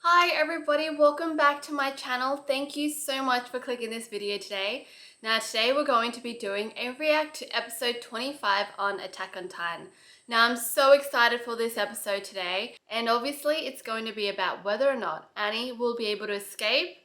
Hi everybody, welcome back to my channel. Thank you so much for clicking this video today. Now today we're going to be doing a react to episode 25 on Attack on Titan. Now I'm so excited for this episode today, and obviously it's going to be about whether or not Annie will be able to escape,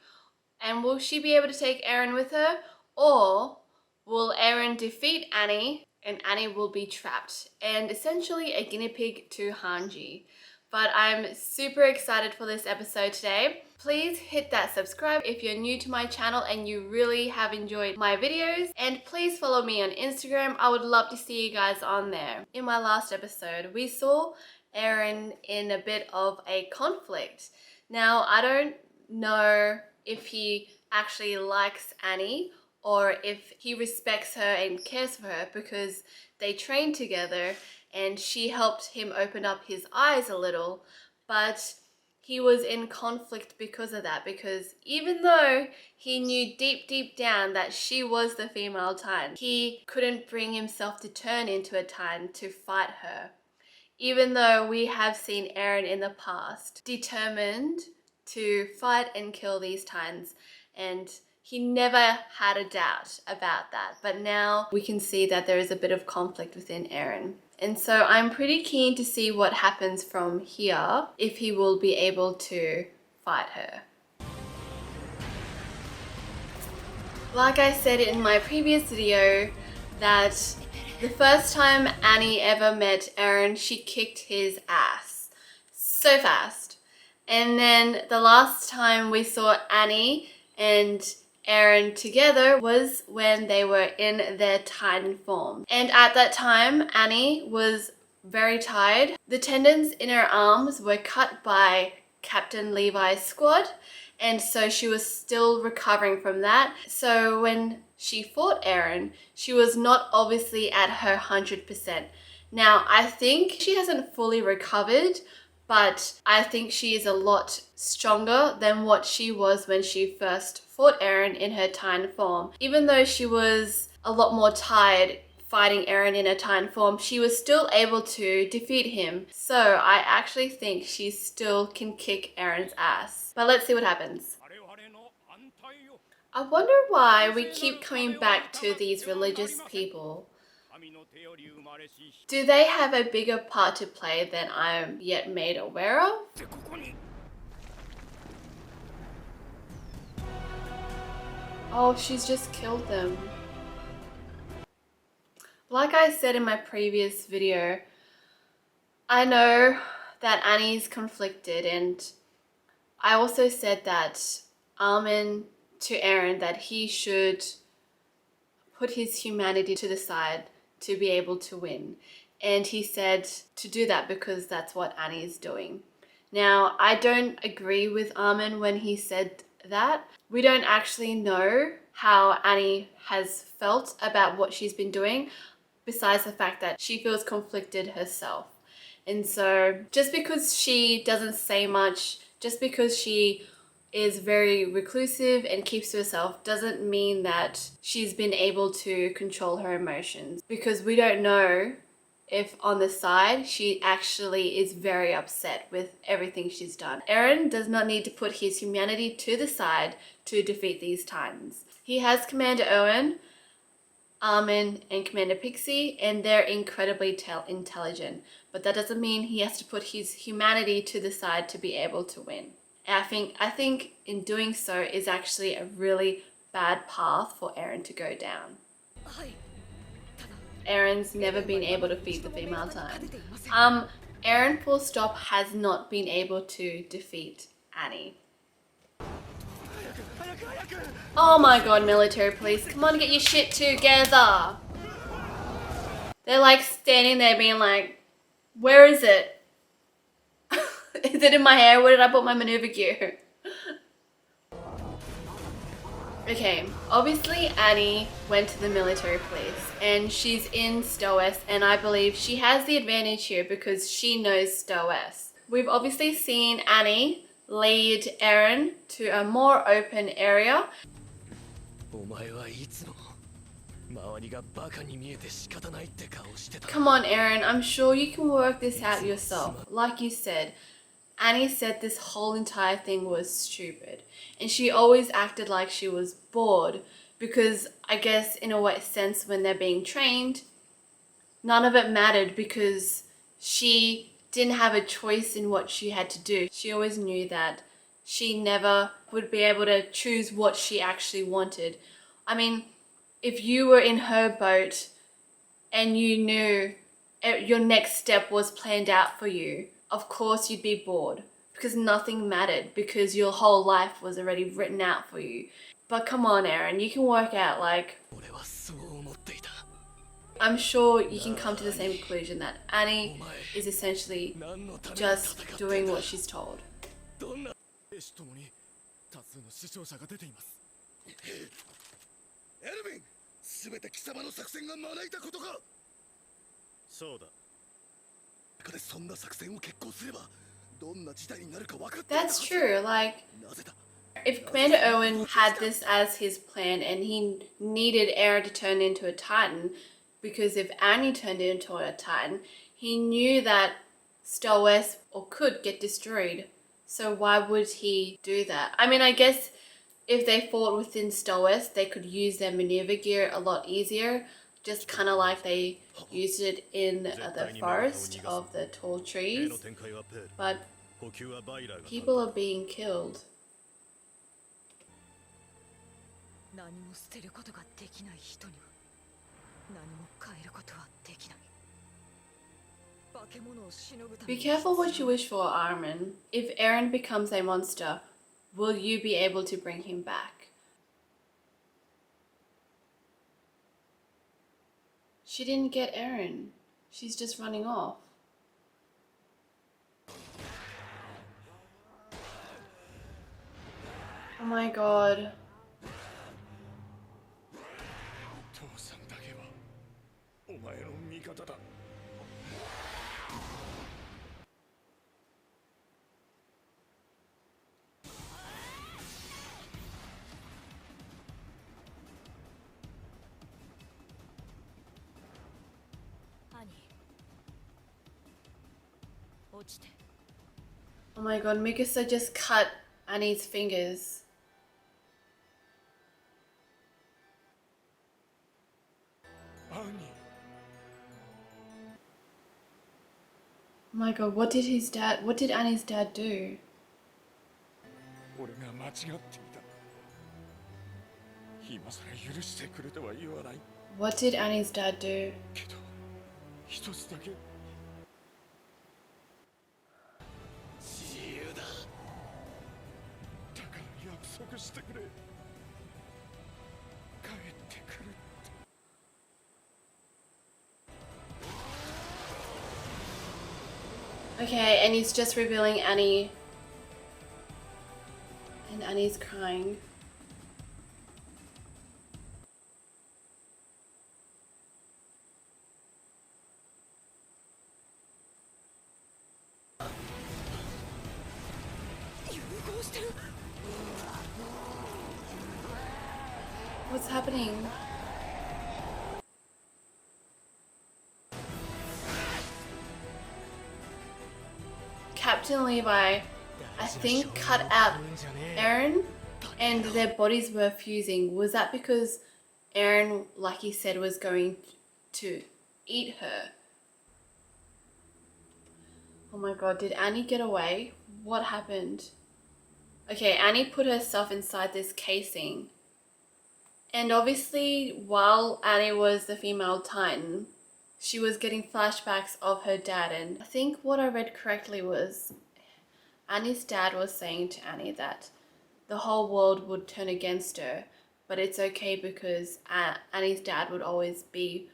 and will she be able to take Eren with her, or will Eren defeat Annie and Annie will be trapped and essentially a guinea pig to Hanji. But I'm super excited for this episode today. Please hit that subscribe if you're new to my channel and you really have enjoyed my videos. And please follow me on Instagram. I would love to see you guys on there. In my last episode, we saw Eren in a bit of a conflict. Now, I don't know if he actually likes Annie or if he respects her and cares for her, because they trained together and she helped him open up his eyes a little, but he was in conflict because of that, because even though he knew deep down that she was the female Titan, he couldn't bring himself to turn into a Titan to fight her. Even though we have seen Eren in the past determined to fight and kill these Titans, and he never had a doubt about that. But now we can see that there is a bit of conflict within Eren. And so I'm pretty keen to see what happens from here, if he will be able to fight her. Like I said in my previous video, that the first time Annie ever met Eren, she kicked his ass so fast. And then the last time we saw Annie and Eren together was when they were in their Titan form. And at that time, Annie was very tired. The tendons in her arms were cut by Captain Levi's squad, and so she was still recovering from that. So when she fought Eren, she was not obviously at her 100%. Now, I think she hasn't fully recovered, but I think she is a lot stronger than what she was when she first fought Eren in her Titan form. Even though she was a lot more tired fighting Eren in her Titan form, she was still able to defeat him. So I actually think she still can kick Eren's ass. But let's see what happens. I wonder why we keep coming back to these religious people. Do they have a bigger part to play than I'm yet made aware of? Oh, she's just killed them. Like I said in my previous video, I know that Annie's conflicted, and I also said that Armin to Eren that he should put his humanity to the side to be able to win. And he said to do that because that's what Annie is doing. Now, I don't agree with Armin when he said that. We don't actually know how Annie has felt about what she's been doing, besides the fact that she feels conflicted herself. And so just because she doesn't say much, just because she is very reclusive and keeps to herself, doesn't mean that she's been able to control her emotions, because we don't know if on the side she actually is very upset with everything she's done. Eren does not need to put his humanity to the side to defeat these Titans. He has Commander Owen, Armin, and Commander Pixie, and they're incredibly intelligent, but that doesn't mean he has to put his humanity to the side to be able to win. I think in doing so is actually a really bad path for Eren to go down. Eren's never been able to defeat the female Titan. Eren full stop has not been able to defeat Annie. Oh my god, military police, come on, get your shit together. They're like standing there being like, where is it? Is it in my hair? Where did I put my maneuver gear? Okay, obviously Annie went to the military police and she's in Stohess, and I believe she has the advantage here because she knows Stohess. We've obviously seen Annie lead Eren to a more open area. Come on, Eren, I'm sure you can work this out yourself. Like you said, Annie said this whole entire thing was stupid, and she always acted like she was bored because I guess in a way sense when they're being trained, none of it mattered because she didn't have a choice in what she had to do. She always knew that she never would be able to choose what she actually wanted. I mean, if you were in her boat and you knew your next step was planned out for you, of course you'd be bored because nothing mattered because your whole life was already written out for you. But come on, Eren, you can work out, like, I'm sure you can come to the same conclusion that Annie is essentially just doing what she's told. エルヴィン、すべて貴様の作戦が招いたことか。そうだ。中でそんな作戦を決行すれば、どんな事態になるか分かっている。 That's true. Like, if Commander Owen had this as his plan and he needed Eren to turn into a Titan, because if Annie turned into a Titan, he knew that Stohess or could get destroyed. So why would he do that? I mean, I guess if they fought within Stohess, they could use their maneuver gear a lot easier, just kind of like they used it in the forest of the tall trees. But people are being killed. 何も捨てることができない人には何も変えることはできない。化け物をしのぐため Be careful what you wish for, Armin. If Eren becomes a monster, will you be able to bring him back? She didn't get Eren. She's just running off. Oh my god. 父さんだけはお前の味方だ。 Oh my god, Mikasa just cut Annie's fingers. Annie. Oh my god, what did Annie's dad do? 俺が間違っていた。今さら許してくれとは言わない。 What did Annie's dad do? けど、一つだけ。自由だ。だから約束してくれ。帰ってくる。 Okay, and he's just revealing Annie. And Annie's crying. What's happening? Captain Levi, I think, cut out Eren and their bodies were fusing. Was that because Eren, like he said, was going to eat her? Oh my god, did Annie get away? What happened? Okay, Annie put herself inside this casing. And obviously, while Annie was the female Titan, she was getting flashbacks of her dad. And I think what I read correctly was Annie's dad was saying to Annie that the whole world would turn against her, but it's okay because Annie's dad would always be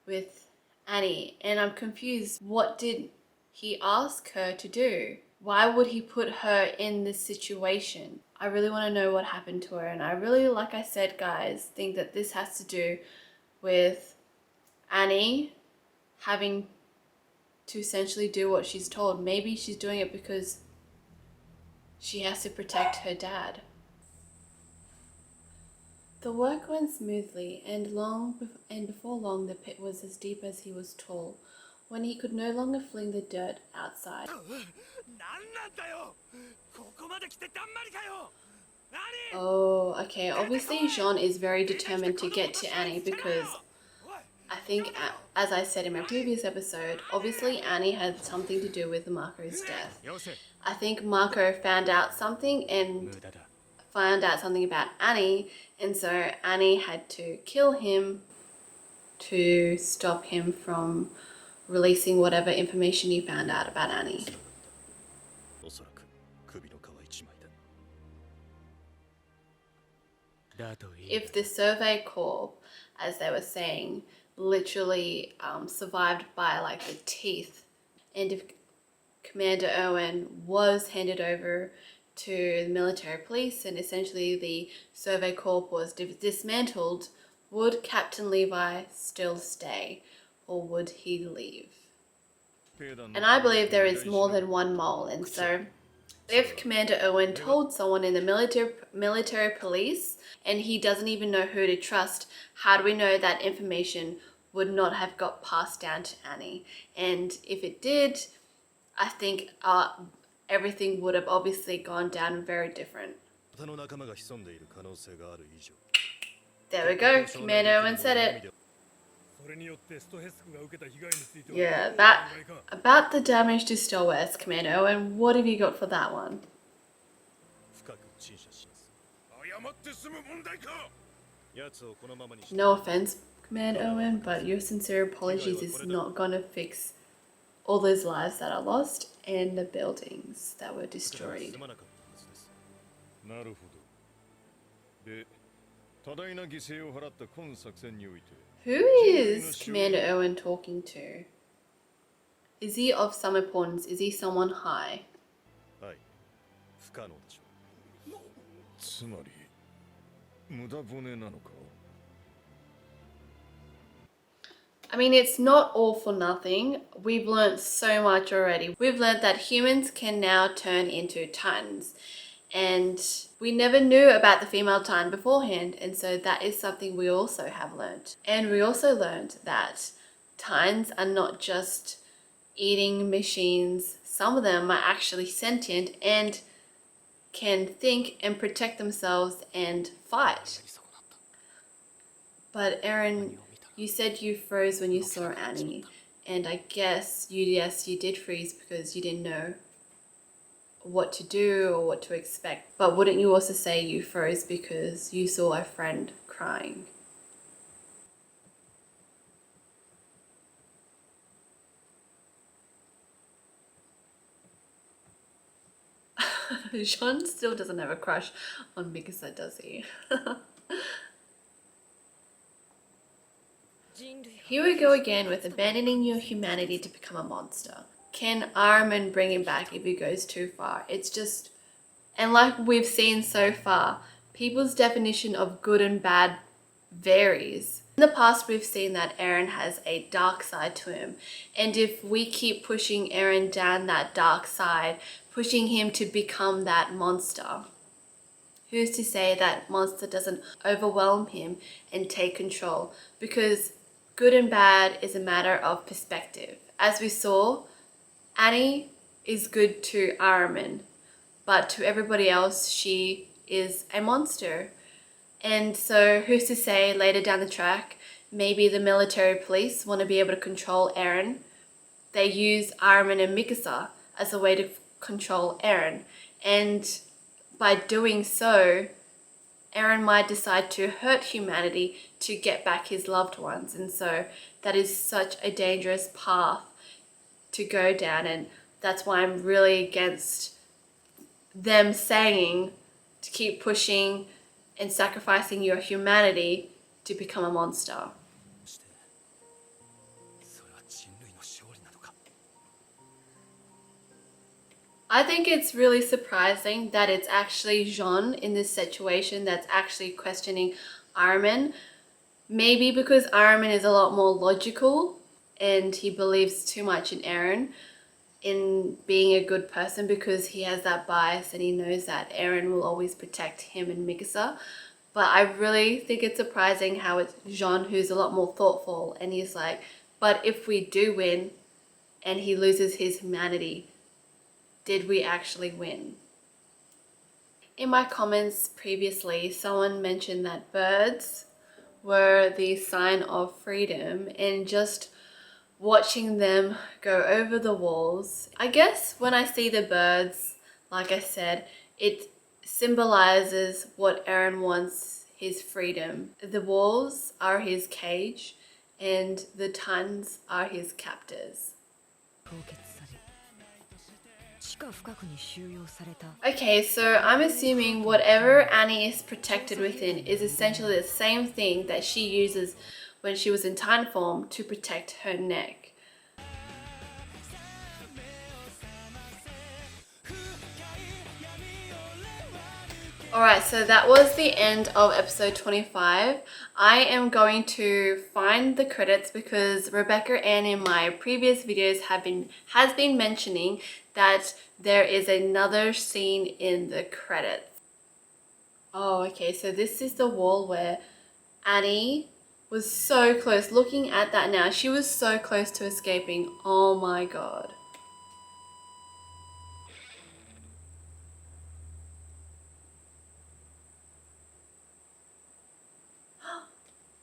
with Annie. And I'm confused. What did he ask her to do? Why would he put her in this situation? I really want to know what happened to her, and I really, like I said, guys, think that this has to do with Annie having to essentially do what she's told. Maybe she's doing it because she has to protect her dad. The work went smoothly, and before long the pit was as deep as he was tall. when he could no longer fling the dirt outside. なんなんだよ。ここまで来てだんまりかよ。何？ Oh, okay. Obviously, Jean is very determined to get to Annie because I think, as I said in my previous episode, obviously Annie had something to do with Marco's death. I think Marco found out something about Annie, and so Annie had to kill him to stop him from releasing whatever information he found out about Annie. おそらく首の皮一枚だ。 If the Survey Corps, as they were saying, literally survived by like the teeth, and if Commander Owen was handed over to the military police and essentially the Survey Corps was dismantled, would Captain Levi still stay or would he leave? And I believe there is more than one mole, and so if Commander Owen told someone in the military police and he doesn't even know who to trust, how do we know that information would not have got passed down to Annie? And if it did, I think everything would have obviously gone down very different. There we go, Commander Owen said it. Yeah, that about the damage to Stohess, Commander Owen, what have you got for that one? No offense, Commander Owen, but your sincere apologies is not gonna fix all those lives that are lost and the buildings that were destroyed. Who is Commander Owen talking to? Is he of some importance? Is he someone high? I mean, it's not all for nothing. We've learned so much already. We've learned that humans can now turn into Titans. And we never knew about the female Titan beforehand. And so that is something we also have learned. And we also learned that Titans are not just eating machines. Some of them are actually sentient and can think and protect themselves and fight. But Eren, you said you froze when you saw Annie, and I guess you did freeze because you didn't know what to do or what to expect. But wouldn't you also say you froze because you saw a friend crying? Jean still doesn't have a crush on Mikasa, does he? Here we go again with abandoning your humanity to become a monster. Can Ahriman bring him back if he goes too far? It's just, and like we've seen so far, people's definition of good and bad varies. In the past, we've seen that Eren has a dark side to him, and if we keep pushing Eren down that dark side, pushing him to become that monster, who's to say that monster doesn't overwhelm him and take control? Because good and bad is a matter of perspective. As we saw, Annie is good to Ahriman, but to everybody else, she is a monster. And so who's to say later down the track, maybe the military police want to be able to control Eren. They use Ahriman and Mikasa as a way to control Eren. And by doing so, Eren might decide to hurt humanity to get back his loved ones. And so that is such a dangerous path to go down. And that's why I'm really against them saying to keep pushing and sacrificing your humanity to become a monster. I think it's really surprising that it's actually Jean in this situation that's actually questioning Ahriman. Maybe because Ahriman is a lot more logical and he believes too much in Eren in being a good person, because he has that bias and he knows that Eren will always protect him and Mikasa. But I really think it's surprising how it's Jean who's a lot more thoughtful, and he's like, but if we do win, and he loses his humanity. Did we actually win? In my comments previously, someone mentioned that birds were the sign of freedom, and just watching them go over the walls. I guess when I see the birds, like I said, it symbolizes what Eren wants, his freedom. The walls are his cage and the Titans are his captors. Okay, so I'm assuming whatever Annie is protected within is essentially the same thing that she uses when she was in Titan form to protect her neck. Alright, so that was the end of episode 25. I am going to find the credits because Rebecca Ann in my previous videos has been mentioning that there is another scene in the credits. Oh, okay, so this is the wall where Annie was so close. Looking at that now, she was so close to escaping. Oh my god.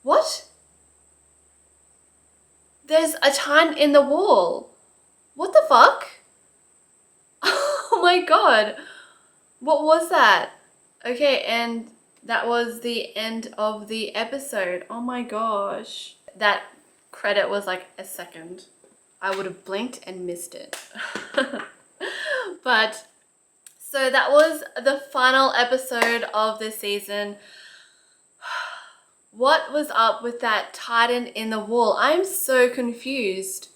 What? There's a Titan in the wall. What the fuck? Oh my god. What was that? Okay, and that was the end of the episode. Oh my gosh. That credit was like a second. I would have blinked and missed it. But, so that was the final episode of this season. What was up with that Titan in the wall? I'm so confused.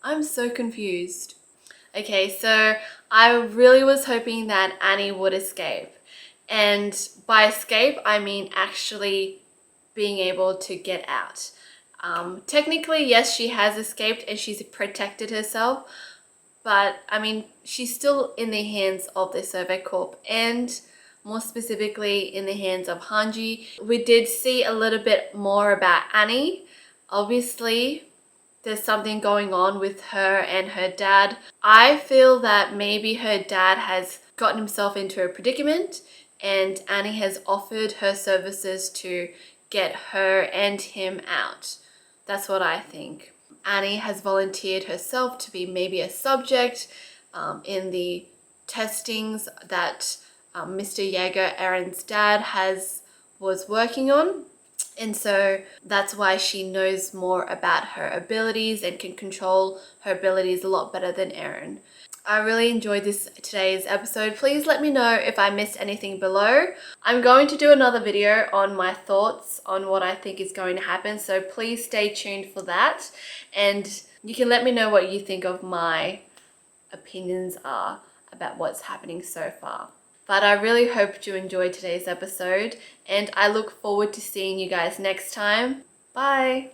I'm so confused. Okay, so I really was hoping that Annie would escape. And by escape, I mean actually being able to get out. Technically, yes, she has escaped and she's protected herself. But, I mean, she's still in the hands of the Survey Corp and more specifically in the hands of Hanji. We did see a little bit more about Annie. Obviously, there's something going on with her and her dad. I feel that maybe her dad has gotten himself into a predicament and Annie has offered her services to get her and him out. That's what I think. Annie has volunteered herself to be maybe a subject in the testings that Mr. Yeager, Eren's dad, was working on. And so that's why she knows more about her abilities and can control her abilities a lot better than Eren. I really enjoyed today's episode. Please let me know if I missed anything below. I'm going to do another video on my thoughts on what I think is going to happen, so please stay tuned for that. And you can let me know what you think of my opinions are about what's happening so far. But I really hope you enjoyed today's episode, and I look forward to seeing you guys next time. Bye!